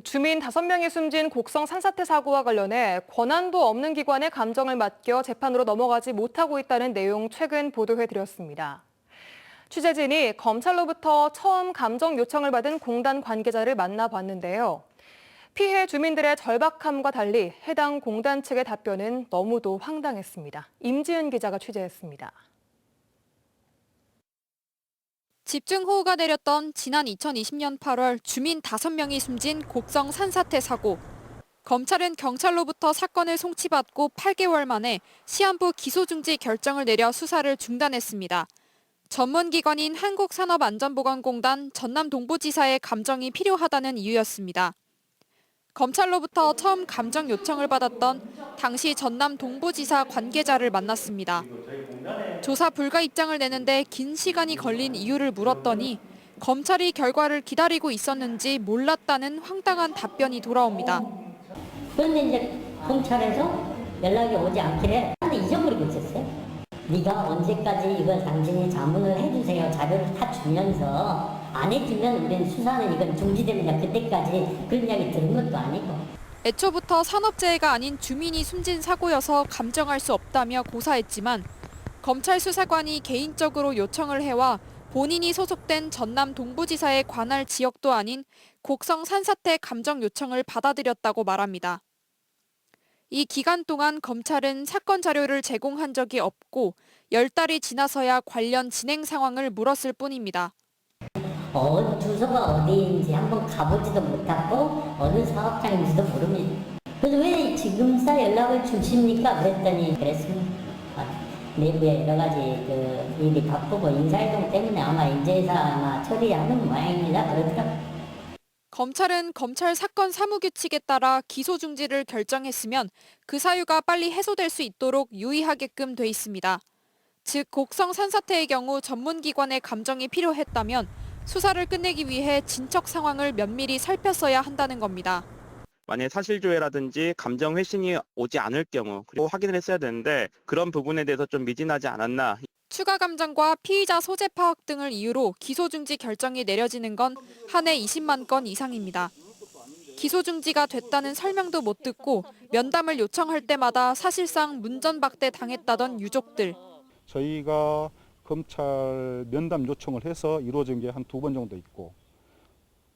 주민 5명이 숨진 곡성 산사태 사고와 관련해 권한도 없는 기관에 감정을 맡겨 재판으로 넘어가지 못하고 있다는 내용 최근 보도해드렸습니다. 취재진이 검찰로부터 처음 감정 요청을 받은 공단 관계자를 만나봤는데요. 피해 주민들의 절박함과 달리 해당 공단 측의 답변은 너무도 황당했습니다. 임지은 기자가 취재했습니다. 집중호우가 내렸던 지난 2020년 8월 주민 5명이 숨진 곡성 산사태 사고. 검찰은 경찰로부터 사건을 송치받고 8개월 만에 시한부 기소중지 결정을 내려 수사를 중단했습니다. 전문기관인 한국산업안전보건공단 전남동부지사의 감정이 필요하다는 이유였습니다. 검찰로부터 처음 감정 요청을 받았던 당시 전남동부지사 관계자를 만났습니다. 조사 불가 입장을 내는데 긴 시간이 걸린 이유를 물었더니 검찰이 결과를 기다리고 있었는지 몰랐다는 황당한 답변이 돌아옵니다. 그런데 이제 검찰에서 연락이 오지 않길래 잊어버리고 있었어요. 네가 언제까지 이걸 당신이 자문을 해주세요. 자료를 다 주면서 안 해주면 우리는 수사는 이건 중지됩니다. 그때까지 그런 이야기 들은 것도 아니고. 애초부터 산업재해가 아닌 주민이 숨진 사고여서 감정할 수 없다며 고사했지만 검찰 수사관이 개인적으로 요청을 해와 본인이 소속된 전남 동부지사의 관할 지역도 아닌 곡성 산사태 감정 요청을 받아들였다고 말합니다. 이 기간 동안 검찰은 사건 자료를 제공한 적이 없고 10달이 지나서야 관련 진행 상황을 물었을 뿐입니다. 주소가 어디인지 한번 가보지도 못하고 어느 사업장인지도 모릅니다. 그래서 왜 지금서 연락을 주십니까? 그랬더니 그랬습니다. 내부에 여러 가지 일이 바쁘고 인사이동 때문에 아마 인재사 아마 처리하는 모양입니다. 그러더라고요. 검찰은 검찰 사건 사무규칙에 따라 기소 중지를 결정했으면 그 사유가 빨리 해소될 수 있도록 유의하게끔 돼 있습니다. 즉 곡성 산사태의 경우 전문기관의 감정이 필요했다면 수사를 끝내기 위해 진척 상황을 면밀히 살폈어야 한다는 겁니다. 만약에 사실조회라든지 감정 회신이 오지 않을 경우 그리고 확인을 했어야 되는데 그런 부분에 대해서 좀 미진하지 않았나. 추가 감정과 피의자 소재 파악 등을 이유로 기소 중지 결정이 내려지는 건 한 해 20만 건 이상입니다. 기소 중지가 됐다는 설명도 못 듣고 면담을 요청할 때마다 사실상 문전박대 당했다던 유족들. 저희가 검찰 면담 요청을 해서 이루어진 게 한 2번 정도 있고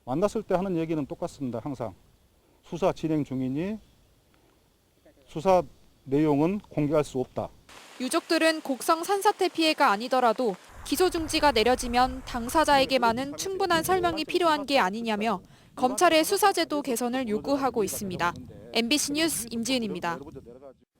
만났을 때 하는 얘기는 똑같습니다. 항상 수사 진행 중이니 수사 내용은 공개할 수 없다. 유족들은 곡성 산사태 피해가 아니더라도 기소 중지가 내려지면 당사자에게만은 충분한 설명이 필요한 게 아니냐며 검찰의 수사제도 개선을 요구하고 있습니다. MBC 뉴스 임지은입니다.